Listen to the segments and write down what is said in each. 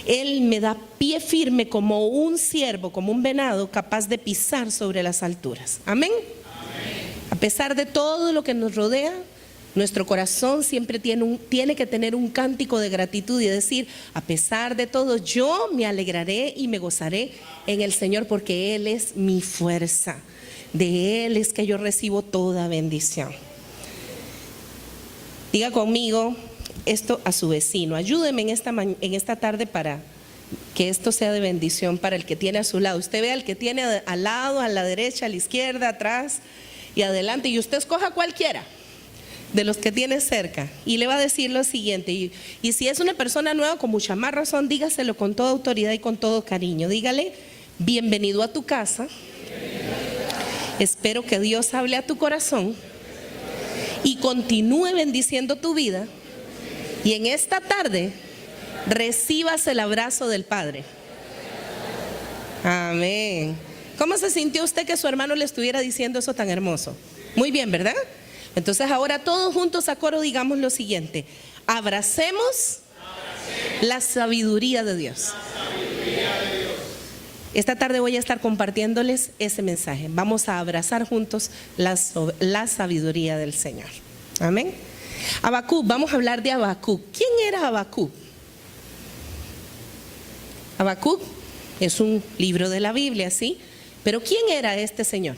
Él me da pie firme como un ciervo, como un venado, capaz de pisar sobre las alturas. Amén. A pesar de todo lo que nos rodea, nuestro corazón siempre tiene que tener un cántico de gratitud y decir: a pesar de todo, yo me alegraré y me gozaré en el Señor, porque Él es mi fuerza. De Él es que yo recibo toda bendición. Diga conmigo esto a su vecino. Ayúdeme en esta tarde para que esto sea de bendición para el que tiene a su lado. Usted ve al que tiene al lado, a la derecha, a la izquierda, atrás y adelante, y usted escoja cualquiera de los que tiene cerca y le va a decir lo siguiente. Y si es una persona nueva, con mucha más razón, dígaselo con toda autoridad y con todo cariño. Dígale: bienvenido a tu casa. Espero que Dios hable a tu corazón y continúe bendiciendo tu vida. Y en esta tarde recibas el abrazo del Padre. Amén. ¿Cómo se sintió usted que su hermano le estuviera diciendo eso tan hermoso? Muy bien, ¿verdad? Entonces ahora todos juntos a coro digamos lo siguiente: abracemos la sabiduría de Dios. Esta tarde voy a estar compartiéndoles ese mensaje. Vamos a abrazar juntos la sabiduría del Señor. Amén. Habacuc, vamos a hablar de Habacuc. ¿Quién era Habacuc? Habacuc es un libro de la Biblia, ¿sí? Pero ¿quién era este señor?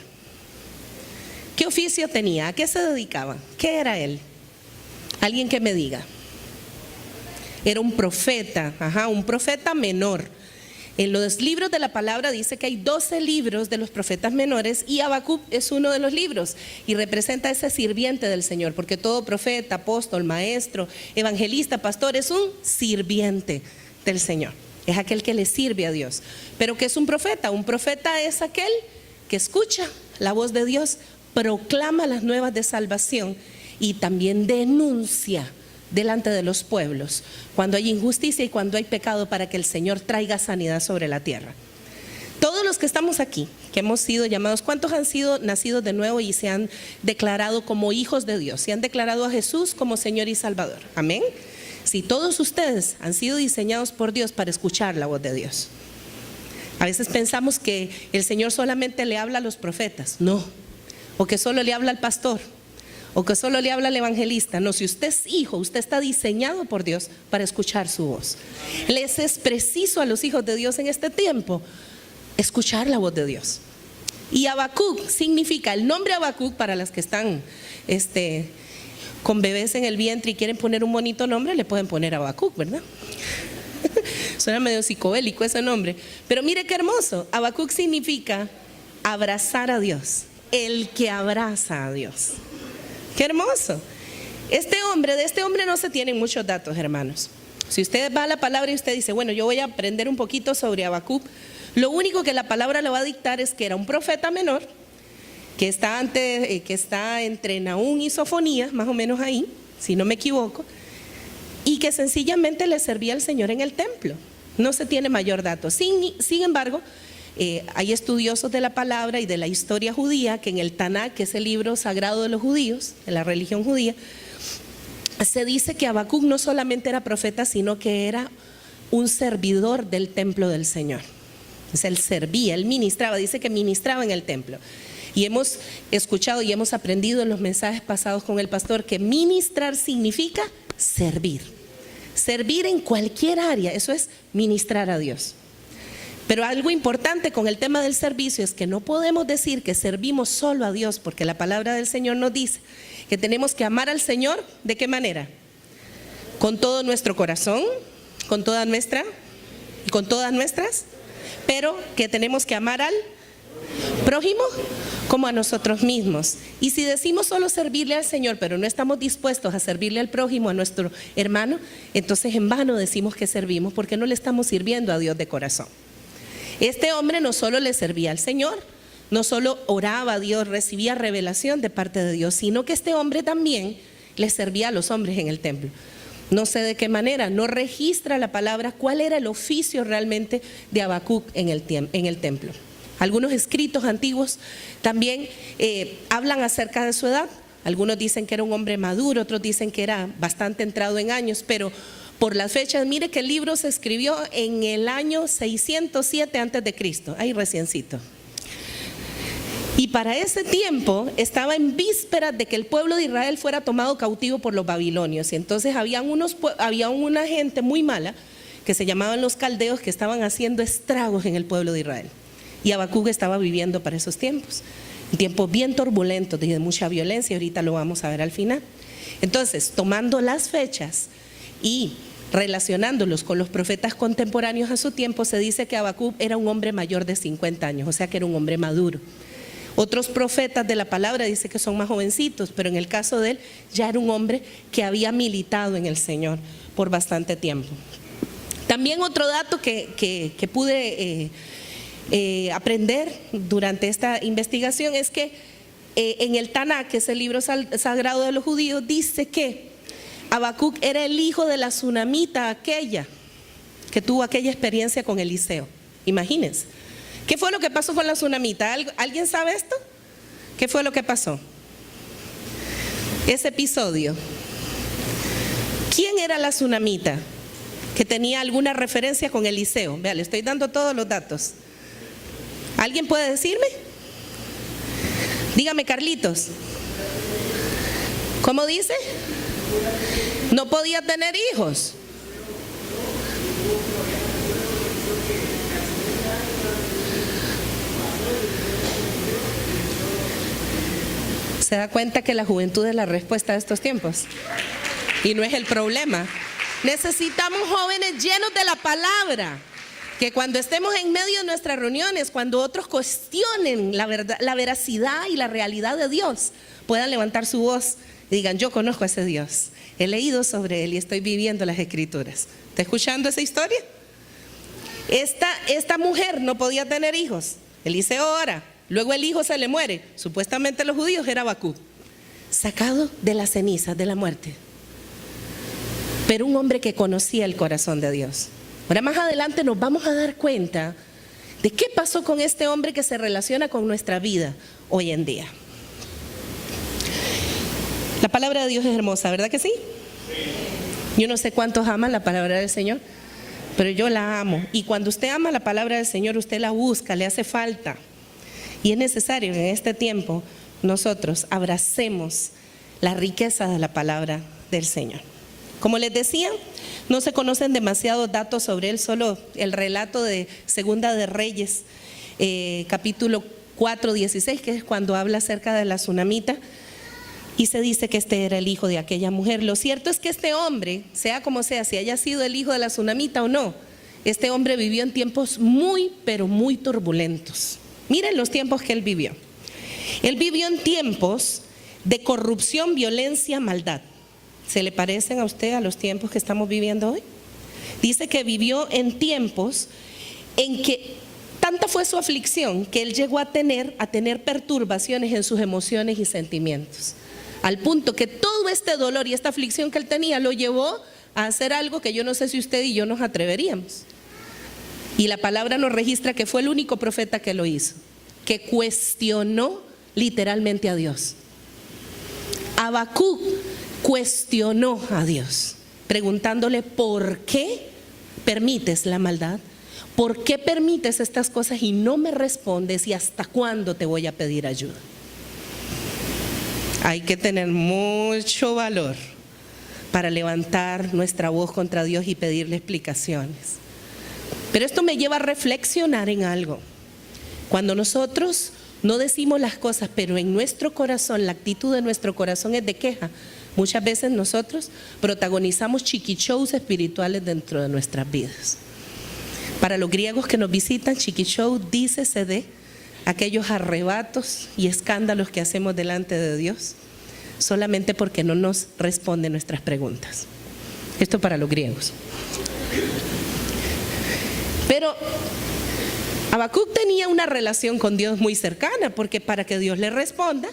¿Qué oficio tenía? ¿A qué se dedicaba? ¿Qué era él? Alguien que me diga. Era un profeta, un profeta menor. En los libros de la palabra dice que hay 12 libros de los profetas menores y Habacuc es uno de los libros y representa a ese sirviente del Señor, porque todo profeta, apóstol, maestro, evangelista, pastor es un sirviente del Señor. Es aquel que le sirve a Dios. ¿Pero qué es un profeta? Un profeta es aquel que escucha la voz de Dios, proclama las nuevas de salvación y también denuncia delante de los pueblos cuando hay injusticia y cuando hay pecado, para que el Señor traiga sanidad sobre la tierra. Todos los que estamos aquí, que hemos sido llamados, ¿cuántos han sido nacidos de nuevo y se han declarado como hijos de Dios? Se han declarado a Jesús como Señor y Salvador. Amén. Si todos ustedes han sido diseñados por Dios para escuchar la voz de Dios. A veces pensamos que el Señor solamente le habla a los profetas. No. O que solo le habla al pastor, o que solo le habla al evangelista. No, si usted es hijo, usted está diseñado por Dios para escuchar su voz. Les es preciso a los hijos de Dios en este tiempo escuchar la voz de Dios. Y Habacuc significa, el nombre Habacuc, para las que están con bebés en el vientre y quieren poner un bonito nombre, le pueden poner Habacuc, ¿verdad? Suena medio psicodélico ese nombre, pero mire qué hermoso. Habacuc significa abrazar a Dios, el que abraza a Dios. ¡Qué hermoso! De este hombre no se tienen muchos datos, hermanos. Si usted va a la palabra y usted dice: bueno, yo voy a aprender un poquito sobre Habacuc, lo único que la palabra le va a dictar es que era un profeta menor, que está entre Nahum y Sofonías, más o menos ahí, si no me equivoco, y que sencillamente le servía al Señor en el templo. No se tiene mayor dato. Sin embargo, hay estudiosos de la palabra y de la historia judía que en el Tanaj, que es el libro sagrado de los judíos, de la religión judía, se dice que Habacuc no solamente era profeta, sino que era un servidor del templo del Señor. Entonces, él servía, él ministraba, dice que ministraba en el templo. Y hemos escuchado y hemos aprendido en los mensajes pasados con el pastor que ministrar significa servir. Servir en cualquier área, eso es ministrar a Dios. Pero algo importante con el tema del servicio es que no podemos decir que servimos solo a Dios, porque la palabra del Señor nos dice que tenemos que amar al Señor. ¿De qué manera? Con todo nuestro corazón, con todas nuestras, pero que tenemos que amar al prójimo como a nosotros mismos. Y si decimos solo servirle al Señor, pero no estamos dispuestos a servirle al prójimo, a nuestro hermano, entonces en vano decimos que servimos, porque no le estamos sirviendo a Dios de corazón. Este hombre no solo le servía al Señor, no solo oraba a Dios, recibía revelación de parte de Dios, sino que este hombre también le servía a los hombres en el templo. No sé de qué manera, no registra la palabra cuál era el oficio realmente de Habacuc en el templo. Algunos escritos antiguos también hablan acerca de su edad. Algunos dicen que era un hombre maduro, otros dicen que era bastante entrado en años, pero por las fechas, mire que el libro se escribió en el año 607 antes de Cristo, ahí reciencito. Y para ese tiempo estaba en vísperas de que el pueblo de Israel fuera tomado cautivo por los babilonios. Y entonces había una gente muy mala que se llamaban los caldeos, que estaban haciendo estragos en el pueblo de Israel. Y Habacuc estaba viviendo para esos tiempos, tiempos bien turbulentos, de mucha violencia. Ahorita lo vamos a ver al final. Entonces, tomando las fechas y relacionándolos con los profetas contemporáneos a su tiempo, se dice que Habacuc era un hombre mayor de 50 años, o sea que era un hombre maduro. Otros profetas de la palabra dicen que son más jovencitos, pero en el caso de él ya era un hombre que había militado en el Señor por bastante tiempo. También otro dato que pude aprender durante esta investigación es que en el Tanaj, que es el libro sagrado de los judíos, dice que Habacuc era el hijo de la tsunamita aquella que tuvo aquella experiencia con Eliseo. Imagínense. ¿Qué fue lo que pasó con la tsunamita? ¿Alguien sabe esto? ¿Qué fue lo que pasó? Ese episodio. ¿Quién era la tsunamita que tenía alguna referencia con Eliseo? Vea, le estoy dando todos los datos. ¿Alguien puede decirme? Dígame, Carlitos. ¿Cómo dice? No podía tener hijos. ¿Se da cuenta que la juventud es la respuesta a estos tiempos? Y no es el problema. Necesitamos jóvenes llenos de la palabra, que cuando estemos en medio de nuestras reuniones, cuando otros cuestionen la verdad, la veracidad y la realidad de Dios, puedan levantar su voz y digan: yo conozco a ese Dios, he leído sobre él y estoy viviendo las escrituras. ¿Está escuchando esa historia? Esta mujer no podía tener hijos. Eliseo ora. Luego el hijo se le muere. Supuestamente los judíos era Habacuc, sacado de las cenizas de la muerte, pero un hombre que conocía el corazón de Dios. Ahora más adelante nos vamos a dar cuenta de qué pasó con este hombre que se relaciona con nuestra vida hoy en día. La palabra de Dios es hermosa, ¿verdad que sí? Yo no sé cuántos aman la palabra del Señor, pero yo la amo. Y cuando usted ama la palabra del Señor, usted la busca, le hace falta. Y es necesario que en este tiempo nosotros abracemos la riqueza de la palabra del Señor. Como les decía, no se conocen demasiados datos sobre él, solo el relato de Segunda de Reyes, capítulo 4:16, que es cuando habla acerca de la tsunamita, y se dice que este era el hijo de aquella mujer. Lo cierto es que este hombre, sea como sea, si haya sido el hijo de la tsunamita o no, este hombre vivió en tiempos muy, pero muy turbulentos. Miren los tiempos que él vivió. Él vivió en tiempos de corrupción, violencia, maldad. ¿Se le parecen a usted a los tiempos que estamos viviendo hoy? Dice que vivió en tiempos en que tanta fue su aflicción que él llegó a tener perturbaciones en sus emociones y sentimientos, al punto que todo este dolor y esta aflicción que él tenía lo llevó a hacer algo que yo no sé si usted y yo nos atreveríamos. Y la palabra nos registra que fue el único profeta que lo hizo, que cuestionó literalmente a Dios. Habacuc cuestionó a Dios, preguntándole: ¿por qué permites la maldad? ¿Por qué permites estas cosas y no me respondes? ¿Y hasta cuándo te voy a pedir ayuda? Hay que tener mucho valor para levantar nuestra voz contra Dios y pedirle explicaciones. Pero esto me lleva a reflexionar en algo. Cuando nosotros no decimos las cosas, pero en nuestro corazón, la actitud de nuestro corazón es de queja, muchas veces nosotros protagonizamos chiquishows espirituales dentro de nuestras vidas. Para los griegos que nos visitan, chiquishow dícese de aquellos arrebatos y escándalos que hacemos delante de Dios solamente porque no nos responden nuestras preguntas. Esto para los griegos. Pero Habacuc tenía una relación con Dios muy cercana, porque para que Dios le responda,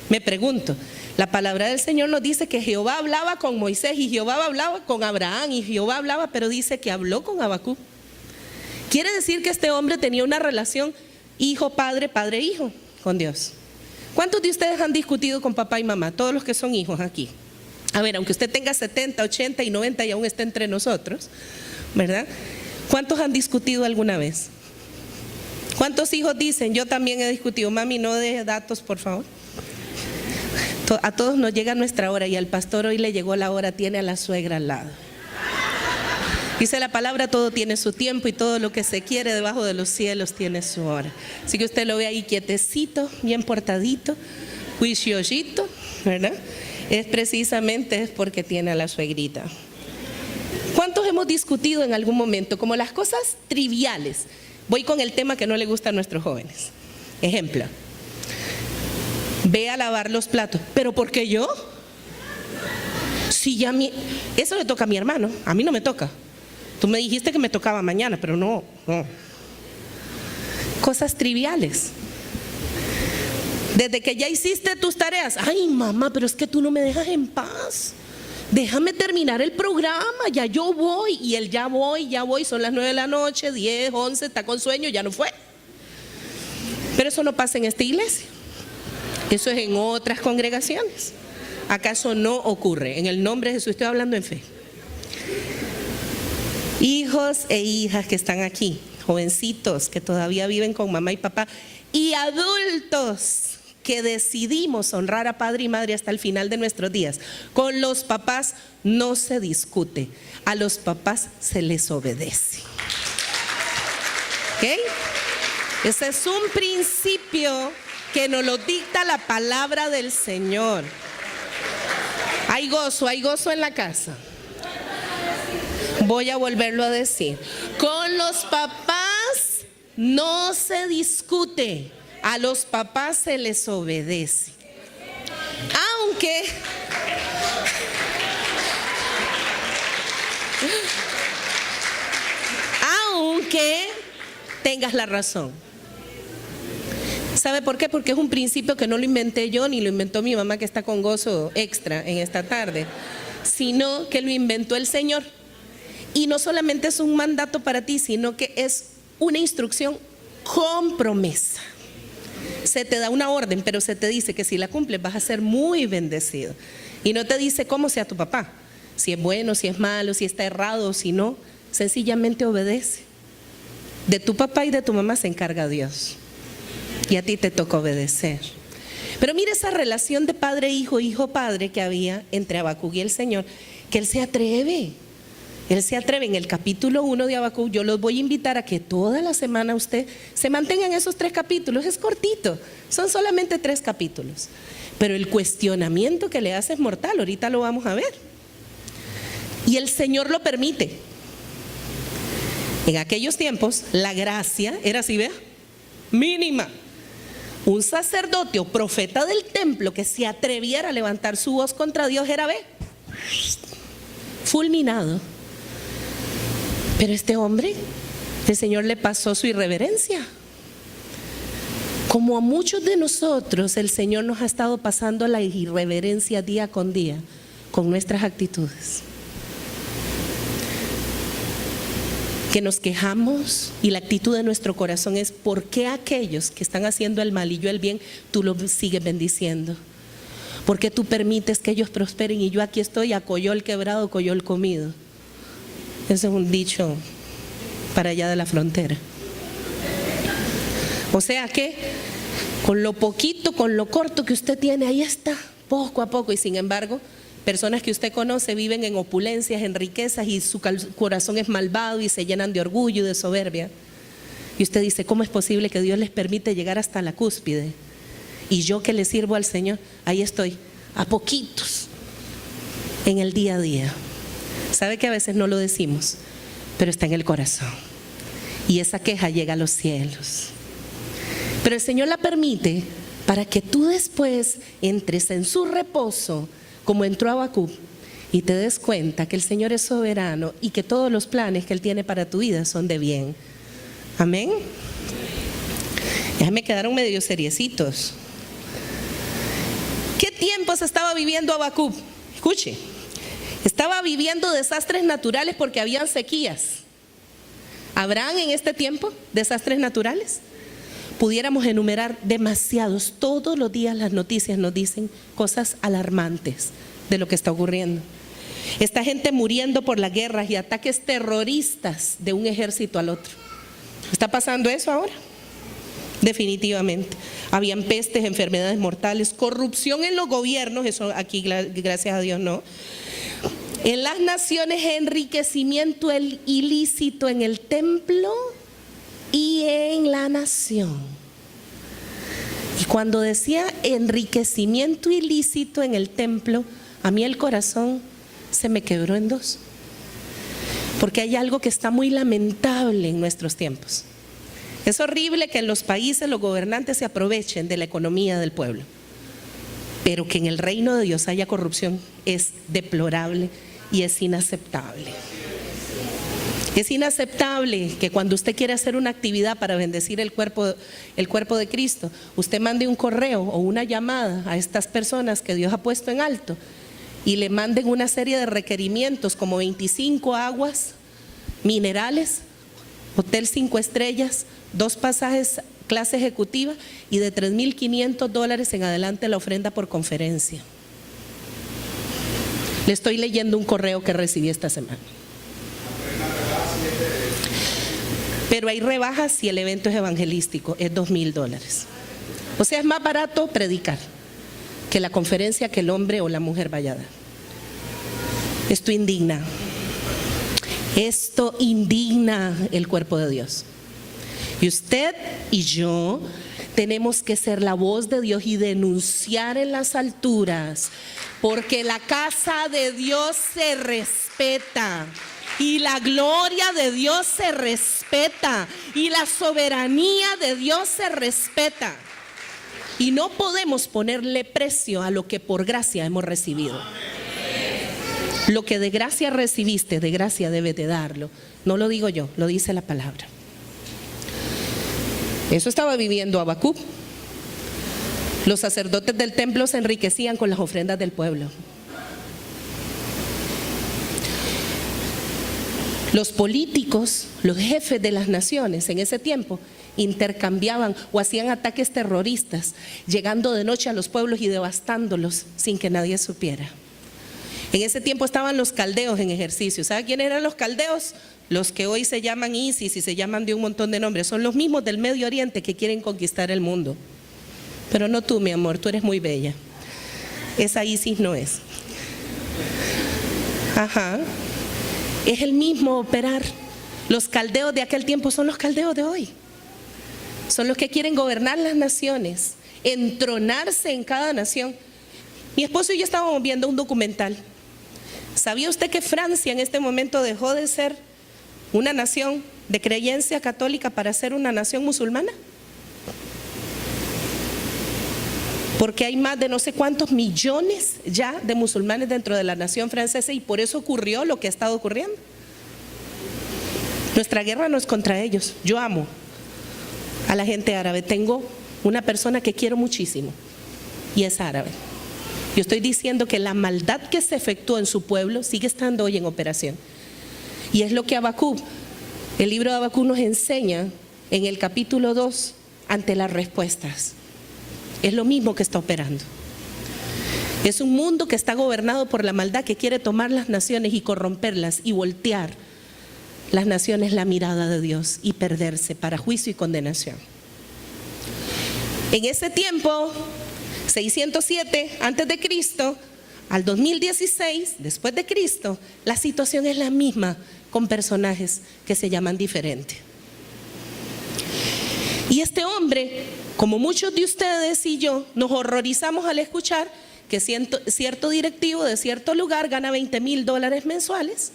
me pregunto, la palabra del Señor nos dice que Jehová hablaba con Moisés y Jehová hablaba con Abraham y Jehová hablaba, pero dice que habló con Habacuc. Quiere decir que este hombre tenía una relación hijo-padre, padre-hijo con Dios. ¿Cuántos de ustedes han discutido con papá y mamá? Todos los que son hijos aquí. A ver, aunque usted tenga 70, 80 y 90 y aún esté entre nosotros, ¿verdad? ¿Cuántos han discutido alguna vez? ¿Cuántos hijos dicen, yo también he discutido? Mami, no dé datos, por favor. A todos nos llega nuestra hora y al pastor hoy le llegó la hora, tiene a la suegra al lado. Dice la palabra, todo tiene su tiempo y todo lo que se quiere debajo de los cielos tiene su hora. Así que usted lo ve ahí quietecito, bien portadito, juiciosito, ¿verdad? Es precisamente porque tiene a la suegrita. ¿Cuántos hemos discutido en algún momento? Como las cosas triviales. Voy con el tema que no le gusta a nuestros jóvenes. Ejemplo, ve a lavar los platos. ¿Pero por qué yo? Si ya eso le toca a mi hermano, a mí no me toca. Tú me dijiste que me tocaba mañana, pero no. Cosas triviales. Desde que ya hiciste tus tareas, ay mamá, pero es que tú no me dejas en paz. Déjame terminar el programa, ya yo voy. Y él ya voy, son las 9 de la noche, 10, 11, está con sueño, ya no fue. Pero eso no pasa en esta iglesia. Eso es en otras congregaciones. ¿Acaso no ocurre? En el nombre de Jesús, estoy hablando en fe. Hijos e hijas que están aquí, jovencitos que todavía viven con mamá y papá, y adultos que decidimos honrar a padre y madre hasta el final de nuestros días. Con los papás no se discute, a los papás se les obedece. ¿Ok? Ese es un principio que nos lo dicta la palabra del Señor. Hay gozo en la casa. Voy a volverlo a decir. Con los papás no se discute, a los papás se les obedece. Aunque tengas la razón. ¿Sabe por qué? Porque es un principio que no lo inventé yo ni lo inventó mi mamá, que está con gozo extra en esta tarde, sino que lo inventó el Señor. Y no solamente es un mandato para ti, sino que es una instrucción con promesa. Se te da una orden, pero se te dice que si la cumples vas a ser muy bendecido. Y no te dice cómo sea tu papá, si es bueno, si es malo, si está errado o si no. Sencillamente obedece. De tu papá y de tu mamá se encarga Dios. Y a ti te toca obedecer. Pero mira esa relación de padre-hijo, hijo-padre que había entre Habacuc y el Señor, que Él se atreve. Él se atreve en el capítulo 1 de Habacuc. Yo los voy a invitar a que toda la semana usted se mantenga en esos 3 capítulos. Es cortito, son solamente 3 capítulos. Pero el cuestionamiento que le hace es mortal, ahorita lo vamos a ver. Y el Señor lo permite. En aquellos tiempos la gracia era así, vea, mínima. Un sacerdote o profeta del templo que se atreviera a levantar su voz contra Dios era, ve, fulminado. Pero este hombre, el Señor le pasó su irreverencia. Como a muchos de nosotros, el Señor nos ha estado pasando la irreverencia día con día con nuestras actitudes. Que nos quejamos y la actitud de nuestro corazón es: ¿por qué aquellos que están haciendo el mal y yo el bien, tú los sigues bendiciendo? ¿Por qué tú permites que ellos prosperen y yo aquí estoy a coyol quebrado, coyol comido? Ese es un dicho para allá de la frontera. O sea que con lo poquito, con lo corto que usted tiene, ahí está, poco a poco. Y sin embargo, personas que usted conoce viven en opulencias, en riquezas, y su corazón es malvado y se llenan de orgullo y de soberbia. Y usted dice: ¿cómo es posible que Dios les permite llegar hasta la cúspide? Y yo, que le sirvo al Señor, ahí estoy, a poquitos, en el día a día. Sabe que a veces no lo decimos, pero está en el corazón. Y esa queja llega a los cielos. Pero el Señor la permite para que tú después entres en su reposo, como entró Habacuc, y te des cuenta que el Señor es soberano y que todos los planes que Él tiene para tu vida son de bien. Amén. Ya me quedaron medio seriecitos. ¿Qué tiempos estaba viviendo Habacuc? Escuche. Estaba viviendo desastres naturales porque habían sequías. ¿Habrán en este tiempo desastres naturales? pudiéramos enumerar demasiados. Todos los días las noticias nos dicen cosas alarmantes de lo que está ocurriendo. Esta gente muriendo por las guerras y ataques terroristas de un ejército al otro. ¿Está pasando eso ahora? Definitivamente. Habían pestes, enfermedades mortales, corrupción en los gobiernos, eso aquí gracias a Dios no. En las naciones, enriquecimiento ilícito en el templo y en la nación. Y cuando decía enriquecimiento ilícito en el templo, a mí el corazón se me quebró en dos. Porque hay algo que está muy lamentable en nuestros tiempos. Es horrible que en los países los gobernantes se aprovechen de la economía del pueblo. Pero que en el reino de Dios haya corrupción es deplorable y es inaceptable. Es inaceptable que cuando usted quiere hacer una actividad para bendecir el cuerpo de Cristo, usted mande un correo o una llamada a estas personas que Dios ha puesto en alto y le manden una serie de requerimientos como 25 aguas, minerales, hotel 5 estrellas, 2 pasajes clase ejecutiva y de $3,500 en adelante la ofrenda por conferencia. Le estoy leyendo un correo que recibí esta semana. Pero hay rebajas si el evento es evangelístico, es $2,000. O sea, es más barato predicar que la conferencia que el hombre o la mujer vaya a dar. Esto indigna. Esto indigna el cuerpo de Dios. Y usted y yo tenemos que ser la voz de Dios y denunciar en las alturas, porque la casa de Dios se respeta. Y la gloria de Dios se respeta. Y la soberanía de Dios se respeta. Y no podemos ponerle precio a lo que por gracia hemos recibido. Lo que de gracia recibiste, de gracia debes de darlo. No lo digo yo, lo dice la palabra. Eso estaba viviendo Habacuc. Los sacerdotes del templo se enriquecían con las ofrendas del pueblo. Los políticos, los jefes de las naciones en ese tiempo intercambiaban o hacían ataques terroristas, llegando de noche a los pueblos y devastándolos sin que nadie supiera. En ese tiempo estaban los caldeos en ejercicio. ¿Sabe quiénes eran los caldeos? Los que hoy se llaman ISIS y se llaman de un montón de nombres. Son los mismos del Medio Oriente que quieren conquistar el mundo. Pero no tú, mi amor, tú eres muy bella. Esa ISIS no es. Ajá. Es el mismo operar. Los caldeos de aquel tiempo son los caldeos de hoy. Son los que quieren gobernar las naciones, entronarse en cada nación. Mi esposo y yo estábamos viendo un documental. ¿Sabía usted que Francia en este momento dejó de ser una nación de creencia católica para ser una nación musulmana? Porque hay más de no sé cuántos millones ya de musulmanes dentro de la nación francesa y por eso ocurrió lo que ha estado ocurriendo. Nuestra guerra no es contra ellos. Yo amo a la gente árabe. Tengo una persona que quiero muchísimo y es árabe. Yo estoy diciendo que la maldad que se efectuó en su pueblo sigue estando hoy en operación. Y es lo que Habacuc, el libro de Habacuc nos enseña en el capítulo 2 ante las respuestas. Es lo mismo que está operando. Es un mundo que está gobernado por la maldad que quiere tomar las naciones y corromperlas y voltear las naciones la mirada de Dios y perderse para juicio y condenación. En ese tiempo, 607 antes de Cristo al 2016 después de Cristo, la situación es la misma con personajes que se llaman diferente. Y este hombre, como muchos de ustedes y yo, nos horrorizamos al escuchar que cierto directivo de cierto lugar gana $20,000 mensuales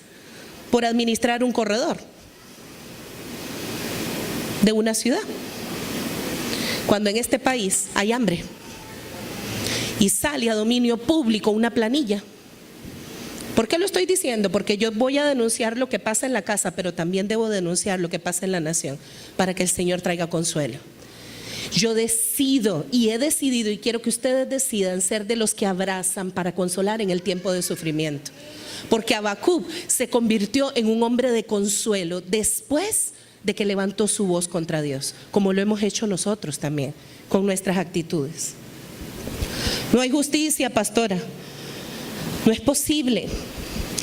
por administrar un corredor de una ciudad, cuando en este país hay hambre y sale a dominio público una planilla. ¿Por qué lo estoy diciendo? Porque yo voy a denunciar lo que pasa en la casa, pero también debo denunciar lo que pasa en la nación para que el Señor traiga consuelo. Yo decido y he decidido, y quiero que ustedes decidan, ser de los que abrazan para consolar en el tiempo de sufrimiento. Porque Habacuc se convirtió en un hombre de consuelo después de que levantó su voz contra Dios, como lo hemos hecho nosotros también, con nuestras actitudes. No hay justicia, pastora. No es posible.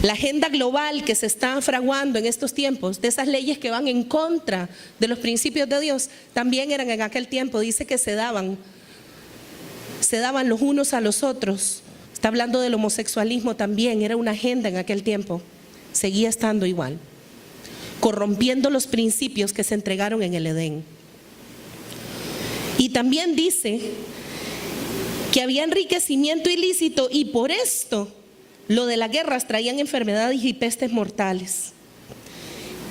La agenda global que se está fraguando en estos tiempos, de esas leyes que van en contra de los principios de Dios, también eran en aquel tiempo. Dice que se daban los unos a los otros. Está hablando del homosexualismo también, era una agenda en aquel tiempo. Seguía estando igual, corrompiendo los principios que se entregaron en el Edén. Y también dice que había enriquecimiento ilícito y por esto lo de las guerras traían enfermedades y pestes mortales.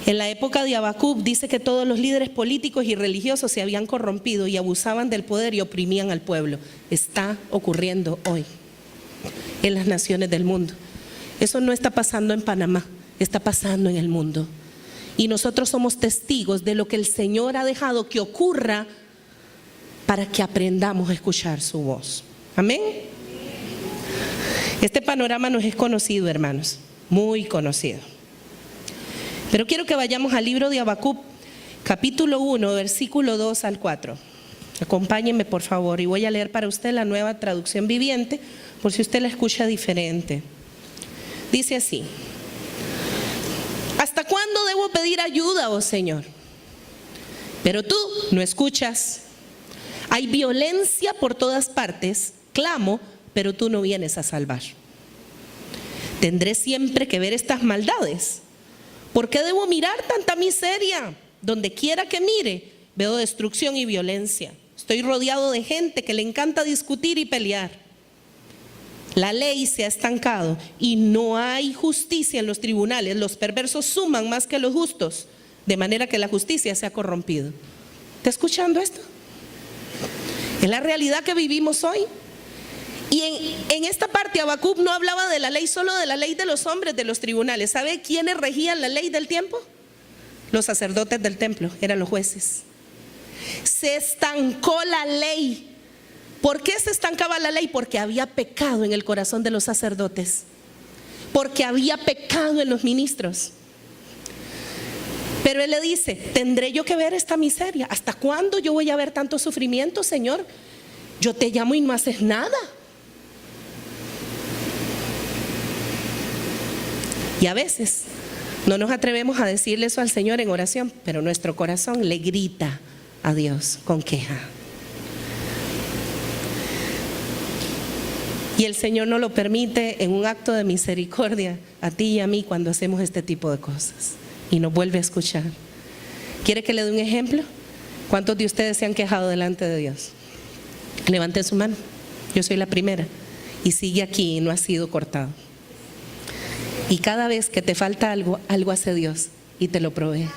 En la época de Habacuc dice que todos los líderes políticos y religiosos se habían corrompido y abusaban del poder y oprimían al pueblo. Está ocurriendo hoy en las naciones del mundo. Eso no está pasando en Panamá, está pasando en el mundo. Y nosotros somos testigos de lo que el Señor ha dejado que ocurra para que aprendamos a escuchar su voz. Amén. Este panorama nos es conocido, hermanos, muy conocido. Pero quiero que vayamos al libro de Habacuc, capítulo 1, versículo 2 al 4. Acompáñenme, por favor, y voy a leer para usted la Nueva Traducción Viviente, por si usted la escucha diferente. Dice así: ¿hasta cuándo debo pedir ayuda, oh Señor? Pero tú no escuchas. Hay violencia por todas partes, clamo, pero tú no vienes a salvar. ¿Tendré siempre que ver estas maldades? ¿Por qué debo mirar tanta miseria? Donde quiera que mire, veo destrucción y violencia. Estoy rodeado de gente que le encanta discutir y pelear. La ley se ha estancado y no hay justicia en los tribunales. Los perversos suman más que los justos, de manera que la justicia se ha corrompido. ¿Está escuchando esto? Es la realidad que vivimos hoy. Y en esta parte Habacuc no hablaba de la ley, solo de la ley de los hombres de los tribunales. ¿Sabe quiénes regían la ley del tiempo? Los sacerdotes del templo, eran los jueces. Se estancó la ley. ¿Por qué se estancaba la ley? Porque había pecado en el corazón de los sacerdotes, porque había pecado en los ministros. Pero él le dice: ¿tendré yo que ver esta miseria? ¿Hasta cuándo yo voy a ver tanto sufrimiento, Señor? Yo te llamo y no haces nada. Y a veces no nos atrevemos a decirle eso al Señor en oración, pero nuestro corazón le grita a Dios con queja. Y el Señor nos lo permite en un acto de misericordia a ti y a mí cuando hacemos este tipo de cosas. Y nos vuelve a escuchar. ¿Quiere que le dé un ejemplo? ¿Cuántos de ustedes se han quejado delante de Dios? Levanten su mano. Yo soy la primera. Y sigue aquí y no ha sido cortado. Y cada vez que te falta algo, algo hace Dios y te lo provee.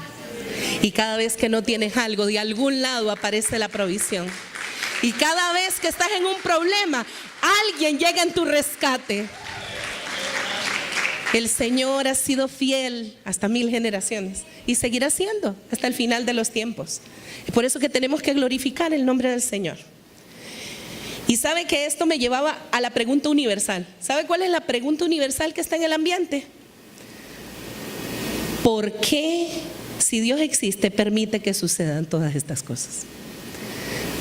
Y cada vez que no tienes algo, de algún lado aparece la provisión. Y cada vez que estás en un problema, alguien llega en tu rescate. El Señor ha sido fiel hasta 1000 generaciones y seguirá siendo hasta el final de los tiempos. Es por eso que tenemos que glorificar el nombre del Señor. Y sabe que esto me llevaba a la pregunta universal. ¿Sabe cuál es la pregunta universal que está en el ambiente? ¿Por qué, si Dios existe, permite que sucedan todas estas cosas?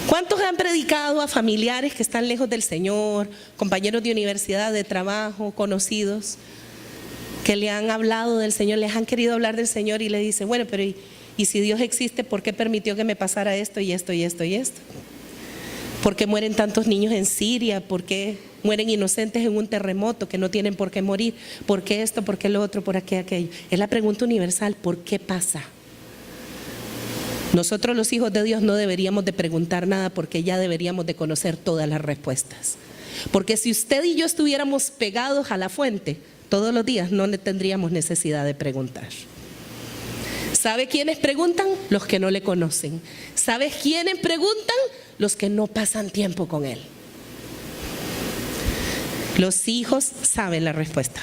¿Cuántos han predicado a familiares que están lejos del Señor, compañeros de universidad, de trabajo, conocidos, que le han hablado del Señor, les han querido hablar del Señor y le dicen: bueno, pero ¿y si Dios existe, por qué permitió que me pasara esto y esto y esto y esto? ¿Por qué mueren tantos niños en Siria? ¿Por qué mueren inocentes en un terremoto que no tienen por qué morir? ¿Por qué esto? ¿Por qué lo otro? ¿Por qué aquello? Es la pregunta universal: ¿por qué pasa? Nosotros, los hijos de Dios, no deberíamos de preguntar nada, porque ya deberíamos de conocer todas las respuestas. Porque si usted y yo estuviéramos pegados a la fuente todos los días, no tendríamos necesidad de preguntar. ¿Sabe quiénes preguntan? Los que no le conocen. ¿Sabe quiénes preguntan? Los que no pasan tiempo con Él. Los hijos saben la respuesta.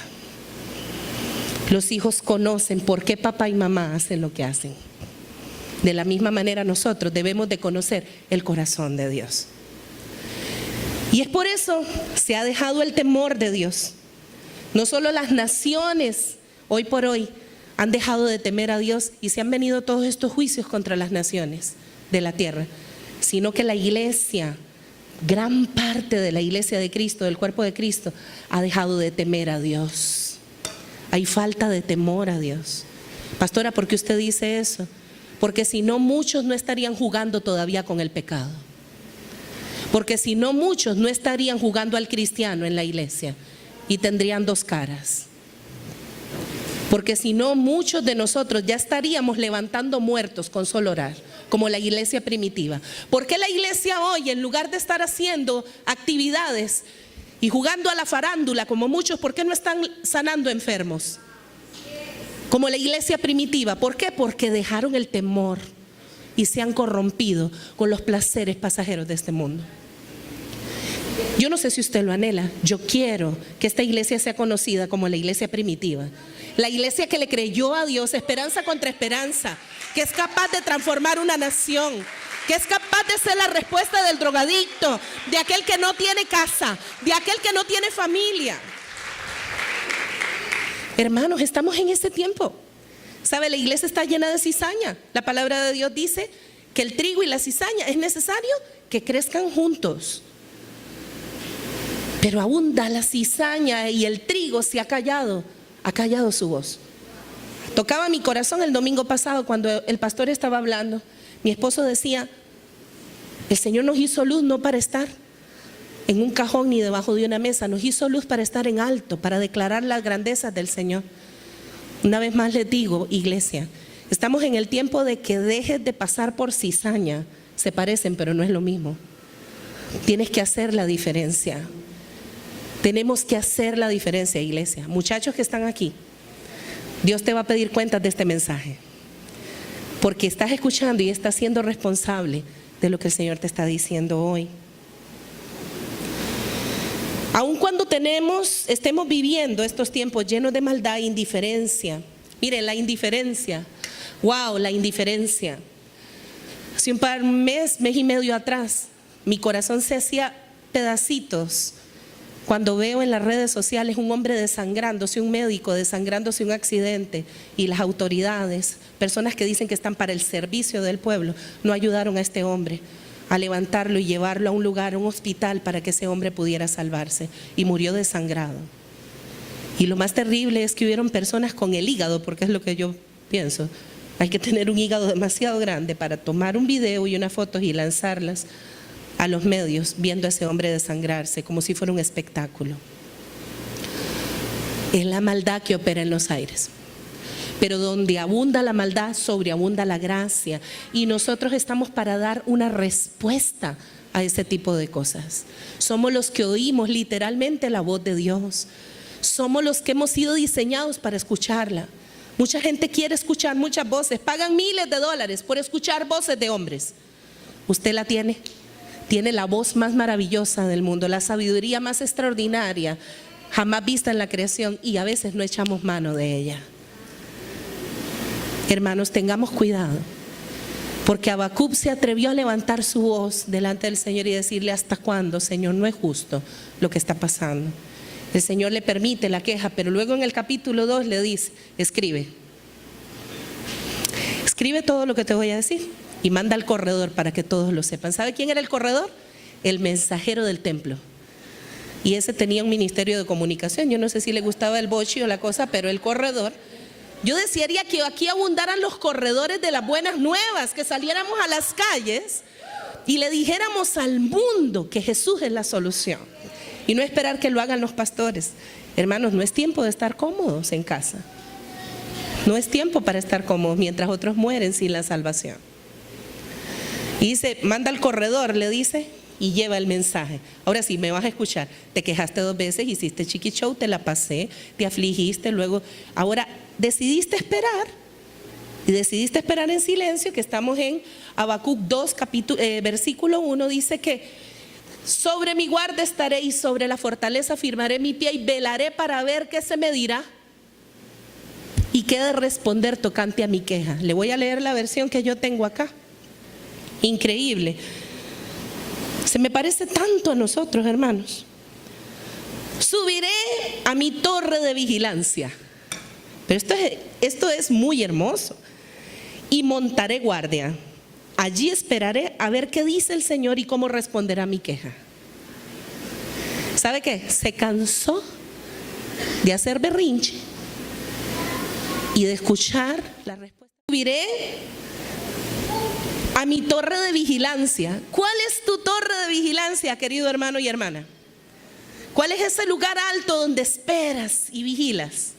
Los hijos conocen por qué papá y mamá hacen lo que hacen. De la misma manera nosotros debemos de conocer el corazón de Dios. Y es por eso se ha dejado el temor de Dios. No solo las naciones hoy por hoy han dejado de temer a Dios y se han venido todos estos juicios contra las naciones de la tierra, sino que la iglesia, gran parte de la iglesia de Cristo, del cuerpo de Cristo, ha dejado de temer a Dios. Hay falta de temor a Dios. Pastora, ¿por qué usted dice eso? Porque si no, muchos no estarían jugando todavía con el pecado. Porque si no, muchos no estarían jugando al cristiano en la iglesia y tendrían dos caras. Porque si no, muchos de nosotros ya estaríamos levantando muertos con solo orar, como la iglesia primitiva. ¿Por qué la iglesia hoy, en lugar de estar haciendo actividades y jugando a la farándula como muchos, por qué no están sanando enfermos? Como la iglesia primitiva. ¿Por qué? Porque dejaron el temor y se han corrompido con los placeres pasajeros de este mundo. Yo no sé si usted lo anhela. Yo quiero que esta iglesia sea conocida como la iglesia primitiva. La iglesia que le creyó a Dios, esperanza contra esperanza, que es capaz de transformar una nación, que es capaz de ser la respuesta del drogadicto, de aquel que no tiene casa, de aquel que no tiene familia. Hermanos, estamos en ese tiempo. ¿Sabe? La iglesia está llena de cizaña. La palabra de Dios dice que el trigo y la cizaña es necesario que crezcan juntos. Pero abunda la cizaña y el trigo se ha callado su voz. Tocaba mi corazón el domingo pasado cuando el pastor estaba hablando. Mi esposo decía, el Señor nos hizo luz no para estar en un cajón ni debajo de una mesa, nos hizo luz para estar en alto, para declarar las grandezas del Señor. Una vez más les digo, iglesia, estamos en el tiempo de que dejes de pasar por cizaña. Se parecen, pero no es lo mismo. Tienes que hacer la diferencia. Tenemos que hacer la diferencia, iglesia. Muchachos que están aquí, Dios te va a pedir cuentas de este mensaje, porque estás escuchando y estás siendo responsable de lo que el Señor te está diciendo hoy. Aun cuando estemos viviendo estos tiempos llenos de maldad e indiferencia. Mire, la indiferencia. Wow, la indiferencia. Hace mes y medio atrás, mi corazón se hacía pedacitos cuando veo en las redes sociales un hombre desangrándose, un médico desangrándose un accidente, y las autoridades, personas que dicen que están para el servicio del pueblo, no ayudaron a este hombre a levantarlo y llevarlo a un lugar, a un hospital, para que ese hombre pudiera salvarse, y murió desangrado. Y lo más terrible es que hubieron personas con el hígado, porque es lo que yo pienso, hay que tener un hígado demasiado grande para tomar un video y unas fotos y lanzarlas a los medios, viendo a ese hombre desangrarse como si fuera un espectáculo. Es la maldad que opera en los aires. Pero donde abunda la maldad, sobreabunda la gracia. Y nosotros estamos para dar una respuesta a ese tipo de cosas. Somos los que oímos literalmente la voz de Dios. Somos los que hemos sido diseñados para escucharla. Mucha gente quiere escuchar muchas voces. Pagan miles de dólares por escuchar voces de hombres. ¿Usted la tiene? Tiene la voz más maravillosa del mundo, la sabiduría más extraordinaria jamás vista en la creación, y a veces no echamos mano de ella. Hermanos, tengamos cuidado, porque Habacuc se atrevió a levantar su voz delante del Señor y decirle: ¿hasta cuándo, Señor? No es justo lo que está pasando. El Señor le permite la queja, pero luego en el capítulo 2 le dice: escribe todo lo que te voy a decir y manda al corredor para que todos lo sepan. ¿Sabe quién era el corredor? El mensajero del templo. Y ese tenía un ministerio de comunicación. Yo no sé si le gustaba el bochi o la cosa, pero el corredor. Yo desearía que aquí abundaran los corredores de las buenas nuevas, que saliéramos a las calles y le dijéramos al mundo que Jesús es la solución, y no esperar que lo hagan los pastores. Hermanos, no es tiempo de estar cómodos en casa. No es tiempo para estar cómodos mientras otros mueren sin la salvación. Y dice, manda al corredor, le dice, y lleva el mensaje. Ahora sí, me vas a escuchar. Te quejaste 2 veces, hiciste chiqui show, te la pasé, te afligiste, luego, ahora decidiste esperar. Y decidiste esperar en silencio, que estamos en Habacuc 2, versículo 1, dice que sobre mi guarda estaré y sobre la fortaleza firmaré mi pie y velaré para ver qué se me dirá y qué de responder tocante a mi queja. Le voy a leer la versión que yo tengo acá. Increíble. Se me parece tanto a nosotros, hermanos. Subiré a mi torre de vigilancia. Pero esto es muy hermoso. Y montaré guardia. Allí esperaré a ver qué dice el Señor y cómo responderá mi queja. ¿Sabe qué? Se cansó de hacer berrinche y de escuchar la respuesta. Subiré a mi torre de vigilancia. ¿Cuál es tu torre de vigilancia, querido hermano y hermana? ¿Cuál es ese lugar alto donde esperas y vigilas?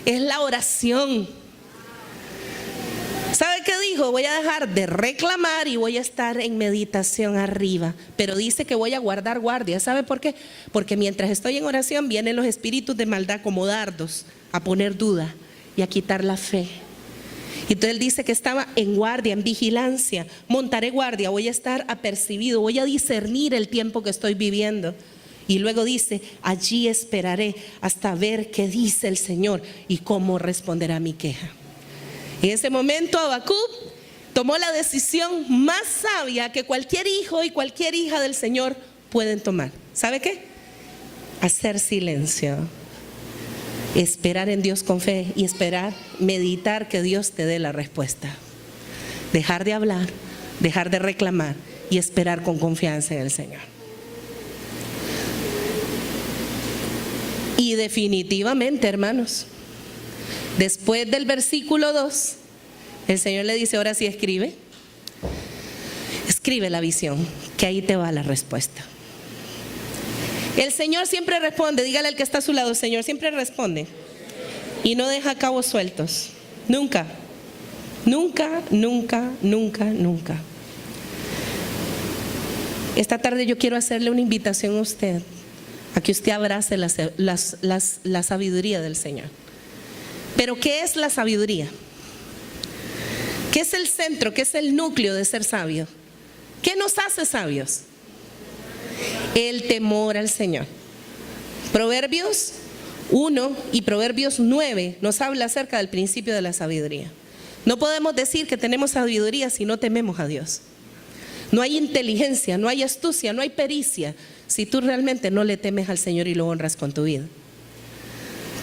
Es la oración. ¿Sabe qué dijo? Voy a dejar de reclamar y voy a estar en meditación arriba. Pero dice que voy a guardar guardia. ¿Sabe por qué? Porque mientras estoy en oración vienen los espíritus de maldad como dardos a poner duda y a quitar la fe. Entonces él dice que estaba en guardia, en vigilancia. Montaré guardia, voy a estar apercibido, voy a discernir el tiempo que estoy viviendo. Y luego dice, allí esperaré hasta ver qué dice el Señor y cómo responderá mi queja. En ese momento Habacuc tomó la decisión más sabia que cualquier hijo y cualquier hija del Señor pueden tomar. ¿Sabe qué? Hacer silencio. Esperar en Dios con fe y esperar, meditar que Dios te dé la respuesta. Dejar de hablar, dejar de reclamar y esperar con confianza en el Señor. Y definitivamente, hermanos, después del versículo 2, el Señor le dice, ahora sí escribe. Escribe la visión, que ahí te va la respuesta. El Señor siempre responde, dígale al que está a su lado, el Señor siempre responde y no deja cabos sueltos. Nunca, nunca, nunca, nunca, nunca. Esta tarde yo quiero hacerle una invitación a usted, a que usted abrace la sabiduría del Señor. Pero ¿qué es la sabiduría? ¿Qué es el centro? ¿Qué es el núcleo de ser sabio? ¿Qué nos hace sabios? El temor al Señor. Proverbios 1 y Proverbios 9 nos habla acerca del principio de la sabiduría. No podemos decir que tenemos sabiduría si no tememos a Dios. No hay inteligencia, no hay astucia, no hay pericia si tú realmente no le temes al Señor y lo honras con tu vida.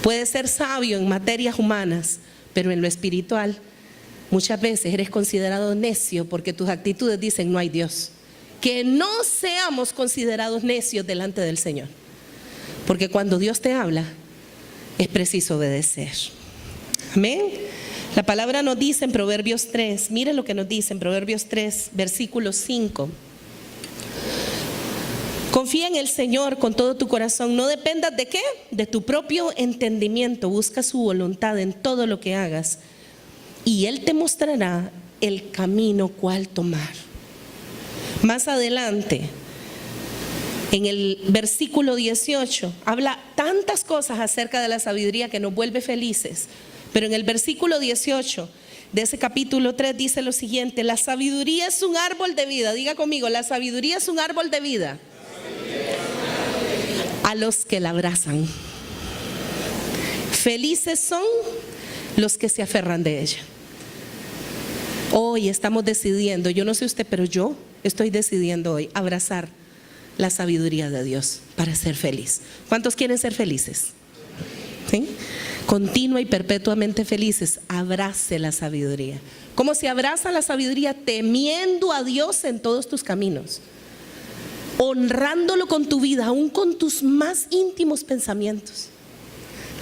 Puedes ser sabio en materias humanas, pero en lo espiritual muchas veces eres considerado necio porque tus actitudes dicen no hay Dios. Que no seamos considerados necios delante del Señor, porque cuando Dios te habla es preciso obedecer. Amén. La palabra nos dice en Proverbios 3, mire lo que nos dice en Proverbios 3, versículo 5. Confía en el Señor con todo tu corazón, no dependas de ¿qué? De tu propio entendimiento, busca su voluntad en todo lo que hagas y Él te mostrará el camino cual tomar. Más adelante, en el versículo 18, habla tantas cosas acerca de la sabiduría que nos vuelve felices. Pero en el versículo 18 de ese capítulo 3 dice lo siguiente: la sabiduría es un árbol de vida. Diga conmigo, la sabiduría es un árbol de vida a los que la abrazan. Felices son los que se aferran de ella. Hoy estamos decidiendo, yo no sé usted, pero yo estoy decidiendo hoy abrazar la sabiduría de Dios para ser feliz. ¿Cuántos quieren ser felices? ¿Sí? Continua y perpetuamente felices. Abrace la sabiduría. ¿Cómo se abraza la sabiduría? Temiendo a Dios en todos tus caminos, honrándolo con tu vida, aún con tus más íntimos pensamientos.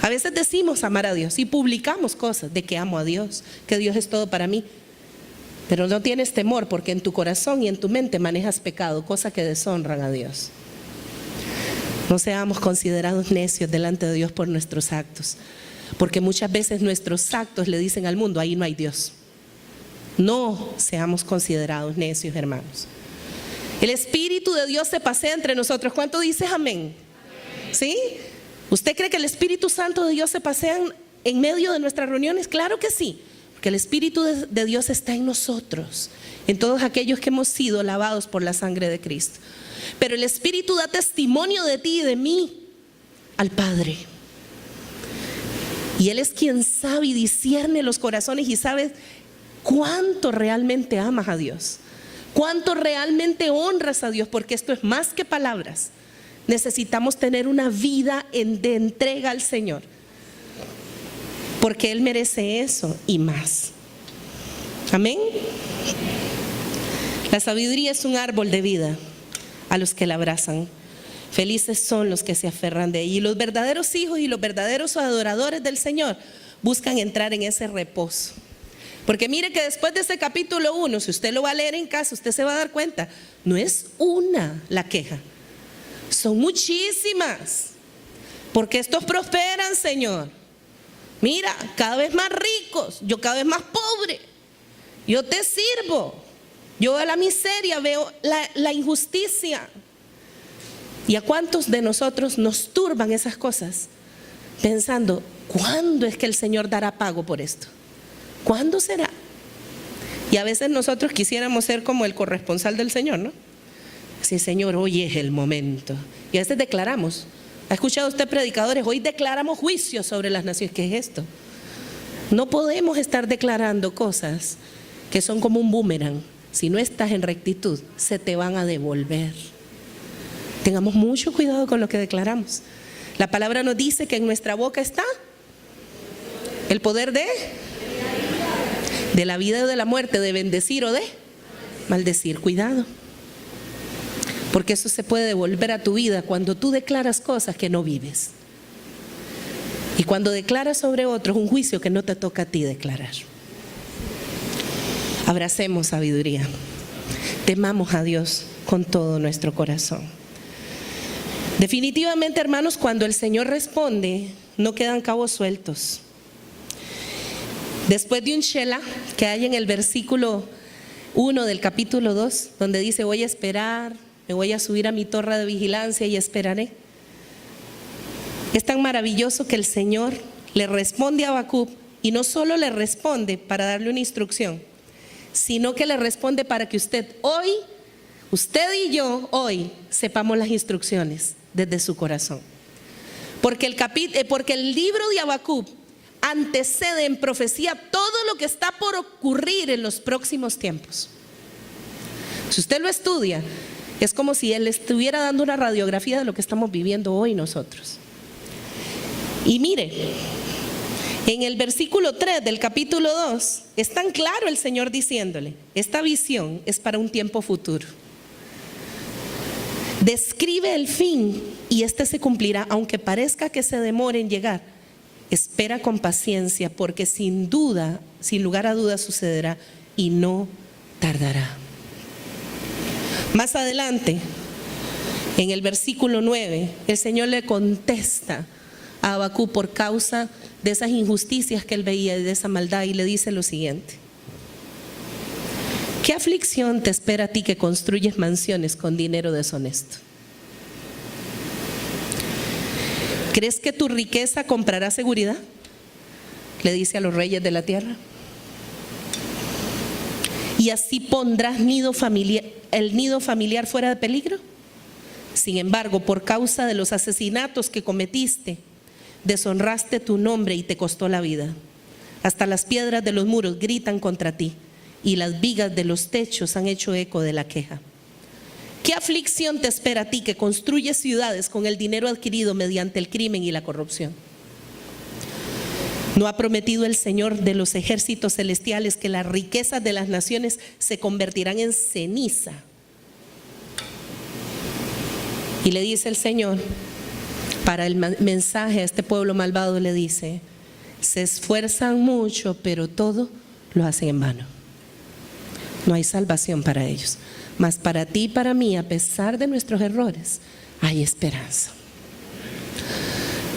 A veces decimos amar a Dios y publicamos cosas de que amo a Dios, que Dios es todo para mí. Pero no tienes temor porque en tu corazón y en tu mente manejas pecado, cosas que deshonran a Dios. No seamos considerados necios delante de Dios por nuestros actos, porque muchas veces nuestros actos le dicen al mundo, ahí no hay Dios. No seamos considerados necios, hermanos. El Espíritu de Dios se pasea entre nosotros. ¿Cuánto dices amén? ¿Sí? ¿Usted cree que el Espíritu Santo de Dios se pasea en medio de nuestras reuniones? Claro que sí. Porque el Espíritu de Dios está en nosotros, en todos aquellos que hemos sido lavados por la sangre de Cristo. Pero el Espíritu da testimonio de ti y de mí al Padre. Y Él es quien sabe y discierne los corazones y sabe cuánto realmente amas a Dios, cuánto realmente honras a Dios, porque esto es más que palabras. Necesitamos tener una vida de entrega al Señor. porque Él merece eso y más. Amén. La sabiduría es un árbol de vida a los que la abrazan. Felices son los que se aferran de ella. Y los verdaderos hijos y los verdaderos adoradores del Señor buscan entrar en ese reposo. Porque mire que después de este capítulo 1, si usted lo va a leer en casa, usted se va a dar cuenta, no es una la queja, son muchísimas. Porque estos prosperan, Señor. Mira, cada vez más ricos, yo cada vez más pobre. Yo te sirvo. Yo veo la miseria, veo la injusticia. ¿Y a cuántos de nosotros nos turban esas cosas? Pensando, ¿cuándo es que el Señor dará pago por esto? ¿Cuándo será? Y a veces nosotros quisiéramos ser como el corresponsal del Señor, ¿no? Sí, Señor, hoy es el momento. Y a veces declaramos. ¿Ha escuchado usted predicadores? Hoy declaramos juicios sobre las naciones. ¿Qué es esto? No podemos estar declarando cosas que son como un boomerang. Si no estás en rectitud, se te van a devolver. Tengamos mucho cuidado con lo que declaramos. La palabra nos dice que en nuestra boca está el poder de la vida o de la muerte, de bendecir o de maldecir. Cuidado, porque eso se puede devolver a tu vida cuando tú declaras cosas que no vives. Y cuando declaras sobre otros un juicio que no te toca a ti declarar. Abracemos sabiduría. Temamos a Dios con todo nuestro corazón. Definitivamente, hermanos, cuando el Señor responde, no quedan cabos sueltos. Después de un Shelah que hay en el versículo 1 del capítulo 2, donde dice, voy a esperar, me voy a subir a mi torre de vigilancia y esperaré. Es tan maravilloso que el Señor le responde a Habacuc, y no solo le responde para darle una instrucción, sino que le responde para que usted y yo hoy sepamos las instrucciones desde su corazón. Porque el libro de Habacuc antecede en profecía todo lo que está por ocurrir en los próximos tiempos. Si usted lo estudia, es como si él estuviera dando una radiografía de lo que estamos viviendo hoy nosotros. Y mire, en el versículo 3 del capítulo 2 es tan claro el Señor diciéndole, esta visión es para un tiempo futuro. Describe el fin y este se cumplirá, aunque parezca que se demore en llegar. Espera con paciencia, porque sin duda, sin lugar a dudas sucederá y no tardará. Más adelante, en el versículo 9, el Señor le contesta a Habacuc por causa de esas injusticias que él veía y de esa maldad, y le dice lo siguiente: ¿qué aflicción te espera a ti que construyes mansiones con dinero deshonesto? ¿Crees que tu riqueza comprará seguridad? Le dice a los reyes de la tierra. ¿Y así pondrás el nido familiar fuera de peligro? Sin embargo, por causa de los asesinatos que cometiste, deshonraste tu nombre y te costó la vida. Hasta las piedras de los muros gritan contra ti, y las vigas de los techos han hecho eco de la queja. ¿Qué aflicción te espera a ti que construyes ciudades con el dinero adquirido mediante el crimen y la corrupción? ¿No ha prometido el Señor de los ejércitos celestiales que las riquezas de las naciones se convertirán en ceniza? Y le dice el Señor, para el mensaje a este pueblo malvado, le dice: se esfuerzan mucho, pero todo lo hacen en vano. No hay salvación para ellos. Mas para ti y para mí, a pesar de nuestros errores, hay esperanza.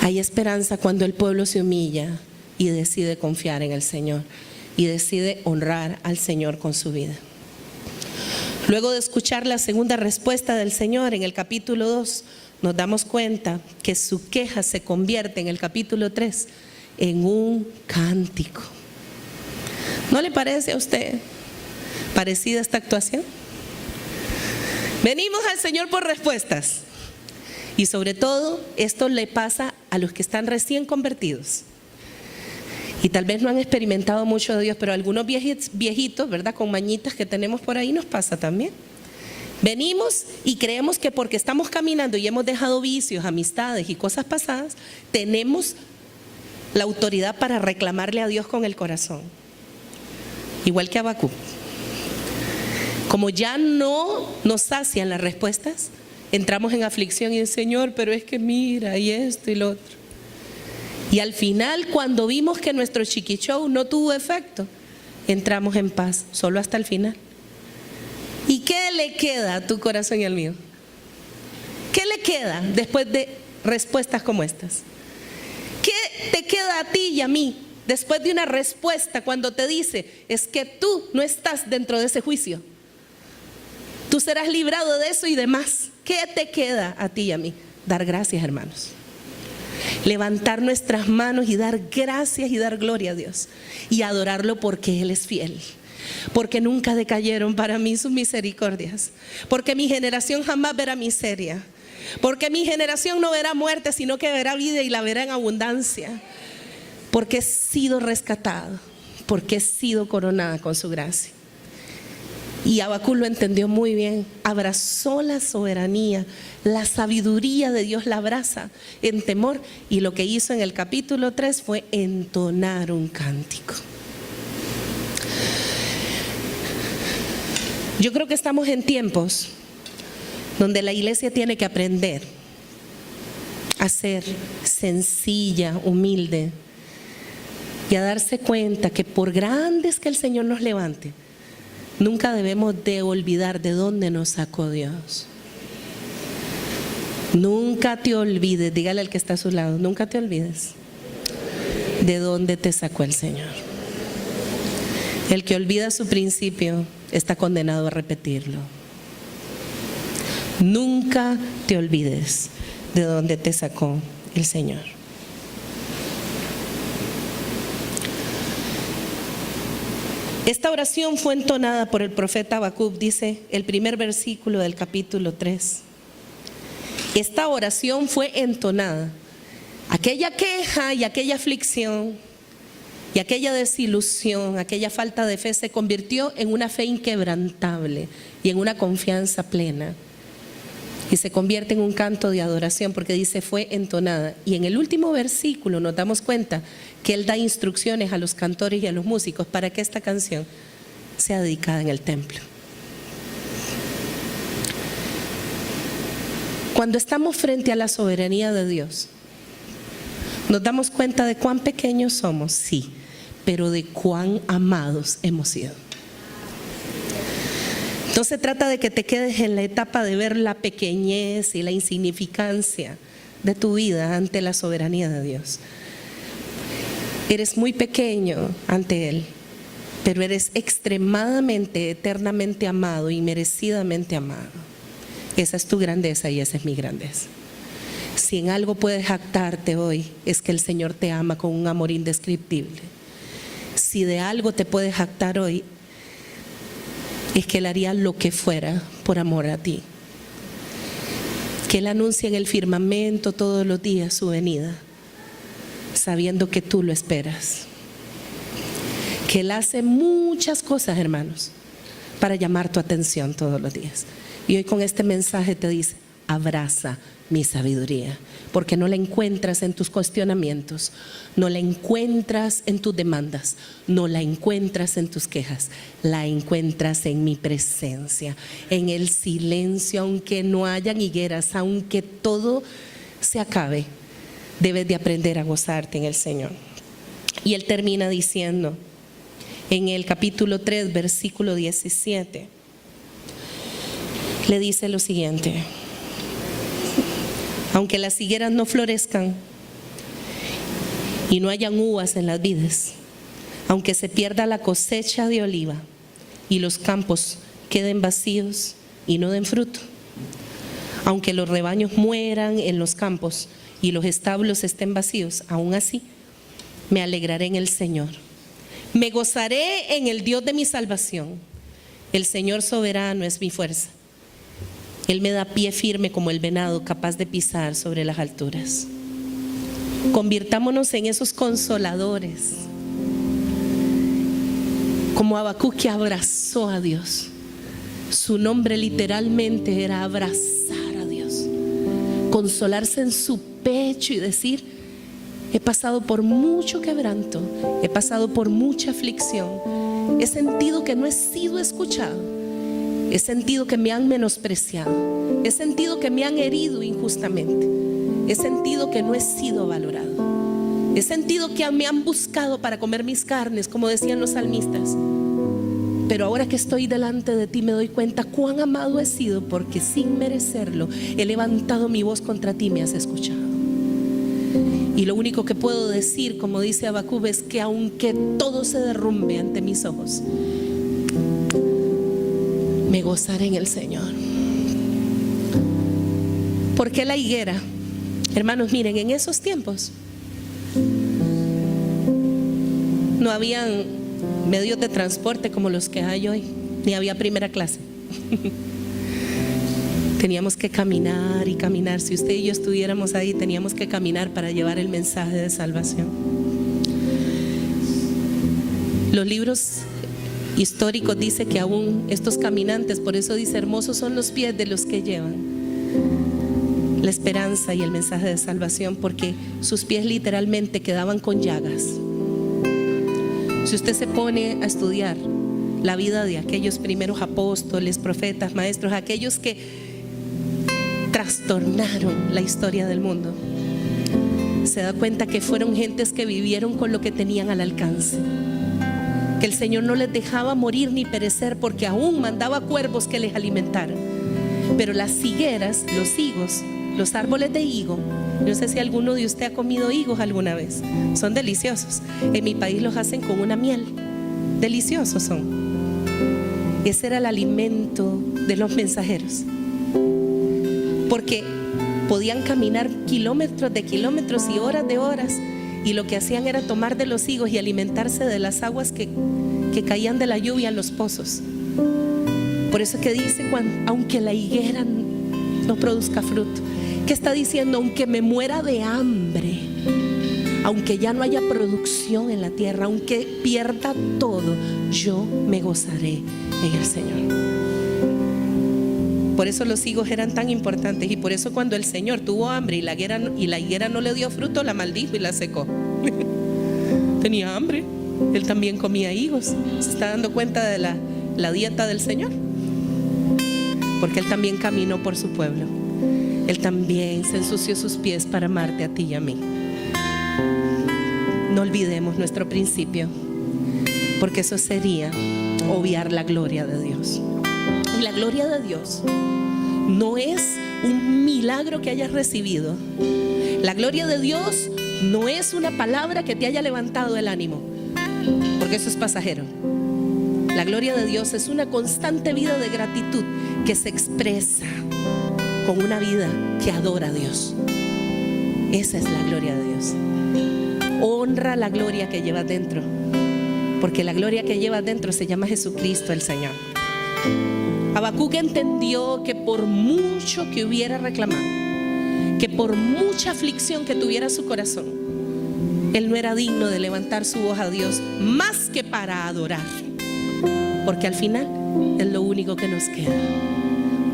Hay esperanza cuando el pueblo se humilla y decide confiar en el Señor y decide honrar al Señor con su vida. Luego de escuchar la segunda respuesta del Señor en el capítulo 2, nos damos cuenta que su queja se convierte en el capítulo 3 en un cántico. ¿No le parece a usted parecida esta actuación? Venimos al Señor por respuestas. Y sobre todo, esto le pasa a los que están recién convertidos. Y tal vez no han experimentado mucho de Dios, pero algunos viejitos, ¿verdad?, con mañitas que tenemos por ahí, nos pasa también. Venimos y creemos que porque estamos caminando y hemos dejado vicios, amistades y cosas pasadas, tenemos la autoridad para reclamarle a Dios con el corazón. Igual que Habacuc. Como ya no nos sacian las respuestas, entramos en aflicción y el Señor, pero es que mira, y esto y lo otro. Y al final, cuando vimos que nuestro chiqui show no tuvo efecto, entramos en paz, solo hasta el final. ¿Y qué le queda a tu corazón y al mío? ¿Qué le queda después de respuestas como estas? ¿Qué te queda a ti y a mí después de una respuesta cuando te dice, es que tú no estás dentro de ese juicio? Tú serás librado de eso y demás. ¿Qué te queda a ti y a mí? Dar gracias, hermanos. Levantar nuestras manos y dar gracias y dar gloria a Dios. Y adorarlo porque Él es fiel. Porque nunca decayeron para mí sus misericordias. Porque mi generación jamás verá miseria. Porque mi generación no verá muerte, sino que verá vida y la verá en abundancia. Porque he sido rescatado. Porque he sido coronada con su gracia. Y Habacuc lo entendió muy bien, abrazó la soberanía, la sabiduría de Dios la abraza en temor, y lo que hizo en el capítulo 3 fue entonar un cántico. Yo creo que estamos en tiempos donde la iglesia tiene que aprender a ser sencilla, humilde, y a darse cuenta que por grandes que el Señor nos levante, nunca debemos de olvidar de dónde nos sacó Dios. Nunca te olvides, dígale al que está a su lado, nunca te olvides de dónde te sacó el Señor. El que olvida su principio está condenado a repetirlo. Nunca te olvides de dónde te sacó el Señor. Esta oración fue entonada por el profeta Habacuc, dice el primer versículo del capítulo 3. Esta oración fue entonada. Aquella queja y aquella aflicción y aquella desilusión, aquella falta de fe se convirtió en una fe inquebrantable y en una confianza plena. Y se convierte en un canto de adoración porque dice fue entonada. Y en el último versículo nos damos cuenta que Él da instrucciones a los cantores y a los músicos para que esta canción sea dedicada en el templo. Cuando estamos frente a la soberanía de Dios, nos damos cuenta de cuán pequeños somos, sí, pero de cuán amados hemos sido. No se trata de que te quedes en la etapa de ver la pequeñez y la insignificancia de tu vida ante la soberanía de Dios. Eres muy pequeño ante Él, pero eres extremadamente, eternamente amado y merecidamente amado. Esa es tu grandeza y esa es mi grandeza. Si en algo puedes jactarte hoy, es que el Señor te ama con un amor indescriptible. Si de algo te puedes jactar hoy, es que Él haría lo que fuera por amor a ti. Que Él anuncia en el firmamento todos los días su venida, sabiendo que tú lo esperas. Que Él hace muchas cosas, hermanos, para llamar tu atención todos los días. Y hoy con este mensaje te dice, abraza mi sabiduría, porque no la encuentras en tus cuestionamientos, no la encuentras en tus demandas, no la encuentras en tus quejas, la encuentras en mi presencia, en el silencio, aunque no hayan higueras, aunque todo se acabe, debes de aprender a gozarte en el Señor. Y Él termina diciendo en el capítulo 3, versículo 17, le dice lo siguiente: aunque las higueras no florezcan y no hayan uvas en las vides, aunque se pierda la cosecha de oliva y los campos queden vacíos y no den fruto, aunque los rebaños mueran en los campos y los establos estén vacíos, aún así me alegraré en el Señor, me gozaré en el Dios de mi salvación. El Señor soberano es mi fuerza. Él me da pie firme como el venado, capaz de pisar sobre las alturas. Convirtámonos en esos consoladores, como Habacuc, que abrazó a Dios. Su nombre literalmente era abrazar a Dios, consolarse en su pecho y decir: He pasado por mucho quebranto, he pasado por mucha aflicción. He sentido que no he sido escuchado. He sentido que me han menospreciado. He sentido que me han herido injustamente. He sentido que no he sido valorado. He sentido que me han buscado para comer mis carnes, como decían los salmistas. Pero ahora que estoy delante de ti me doy cuenta cuán amado he sido, porque sin merecerlo he levantado mi voz contra ti y me has escuchado. Y lo único que puedo decir, como dice Habacuc, es que aunque todo se derrumbe ante mis ojos, me gozaré en el Señor. ¿Por qué la higuera? Hermanos, miren, en esos tiempos no habían medios de transporte como los que hay hoy, ni había primera clase. Teníamos que caminar y caminar. Si usted y yo estuviéramos ahí, teníamos que caminar para llevar el mensaje de salvación. Los libros históricos dicen que aún estos caminantes, por eso dice, hermosos son los pies de los que llevan la esperanza y el mensaje de salvación, porque sus pies literalmente quedaban con llagas. Si usted se pone a estudiar la vida de aquellos primeros apóstoles, profetas, maestros, aquellos que trastornaron la historia del mundo, se da cuenta que fueron gentes que vivieron con lo que tenían al alcance, que el Señor no les dejaba morir ni perecer, porque aún mandaba cuervos que les alimentaran. Pero las higueras, los higos, los árboles de higo, no sé si alguno de usted ha comido higos alguna vez, son deliciosos. En mi país los hacen con una miel, deliciosos son. Ese era el alimento de los mensajeros, porque podían caminar kilómetros de kilómetros y horas de horas, y lo que hacían era tomar de los higos y alimentarse de las aguas que caían de la lluvia en los pozos. Por eso es que dice, aunque la higuera no produzca fruto, ¿qué está diciendo? Aunque me muera de hambre, aunque ya no haya producción en la tierra, aunque pierda todo, yo me gozaré en el Señor. Por eso los higos eran tan importantes, y por eso cuando el Señor tuvo hambre y la higuera no le dio fruto, la maldijo y la secó. Tenía hambre, él también comía higos. ¿Se está dando cuenta de la dieta del Señor? Porque él también caminó por su pueblo. Él también se ensució sus pies para amarte a ti y a mí. No olvidemos nuestro principio, porque eso sería obviar la gloria de Dios. Y la gloria de Dios no es un milagro que hayas recibido. La gloria de Dios no es una palabra que te haya levantado el ánimo, porque eso es pasajero. La gloria de Dios es una constante vida de gratitud que se expresa con una vida que adora a Dios. Esa es la gloria de Dios. Honra la gloria que llevas dentro, porque la gloria que llevas dentro se llama Jesucristo el Señor. Habacuc entendió que por mucho que hubiera reclamado, que por mucha aflicción que tuviera su corazón, él no era digno de levantar su voz a Dios más que para adorar, porque al final es lo único que nos queda.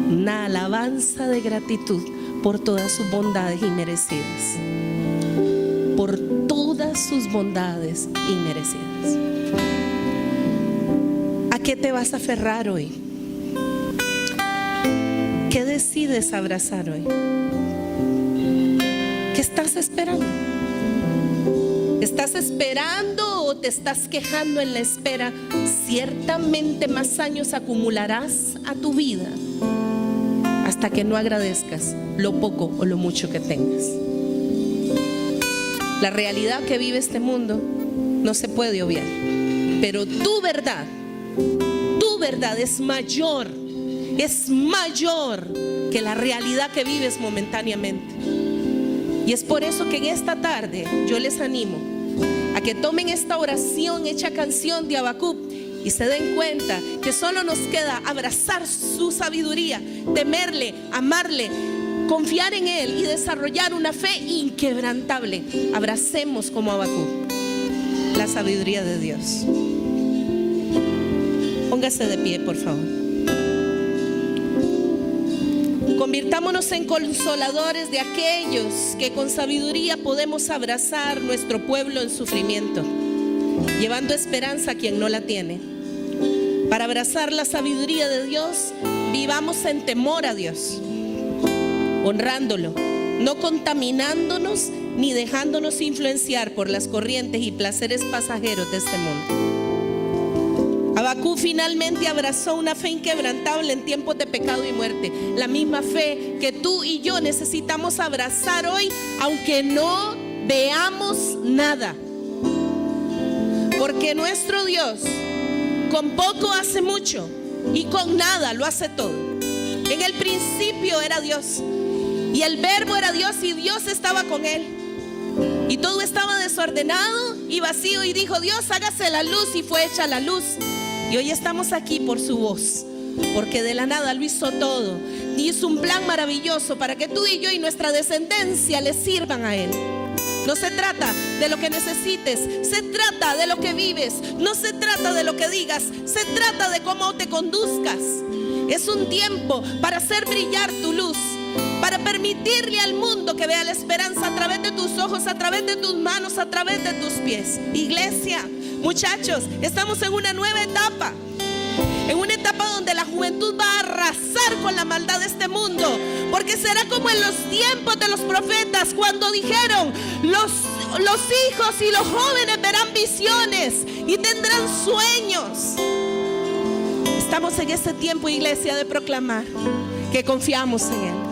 Una alabanza de gratitud por todas sus bondades inmerecidas, por todas sus bondades inmerecidas. ¿A qué te vas a aferrar hoy? ¿Qué decides abrazar hoy? ¿Qué estás esperando? ¿Estás esperando o te estás quejando en la espera? Ciertamente más años acumularás a tu vida hasta que no agradezcas lo poco o lo mucho que tengas. La realidad que vive este mundo no se puede obviar, pero tu verdad es mayor que la realidad que vives momentáneamente. Y es por eso que en esta tarde yo les animo a que tomen esta oración hecha canción de Habacuc y se den cuenta que solo nos queda abrazar su sabiduría, temerle, amarle, confiar en Él y desarrollar una fe inquebrantable. Abracemos como Habacuc la sabiduría de Dios. Póngase de pie, por favor. Convirtámonos en consoladores de aquellos que con sabiduría podemos abrazar nuestro pueblo en sufrimiento, llevando esperanza a quien no la tiene. Para abrazar la sabiduría de Dios, vivamos en temor a Dios, honrándolo, no contaminándonos ni dejándonos influenciar por las corrientes y placeres pasajeros de este mundo. Habacuc finalmente abrazó una fe inquebrantable en tiempos de pecado y muerte, la misma fe que tú y yo necesitamos abrazar hoy, aunque no veamos nada, porque nuestro Dios con poco hace mucho y con nada lo hace todo. En el principio era Dios y el verbo era Dios y Dios estaba con él, y todo estaba desordenado y vacío, y dijo Dios: hágase la luz, y fue hecha la luz. Y hoy estamos aquí por su voz, porque de la nada lo hizo todo y hizo un plan maravilloso para que tú y yo y nuestra descendencia le sirvan a Él. No se trata de lo que necesites, se trata de lo que vives. No se trata de lo que digas, se trata de cómo te conduzcas. Es un tiempo para hacer brillar tu luz, para permitirle al mundo que vea la esperanza a través de tus ojos, a través de tus manos, a través de tus pies. Iglesia, muchachos, estamos en una nueva etapa. En una etapa donde la juventud va a arrasar con la maldad de este mundo, porque será como en los tiempos de los profetas, cuando dijeron: los hijos y los jóvenes verán visiones y tendrán sueños. Estamos en ese tiempo, iglesia, de proclamar que confiamos en Él.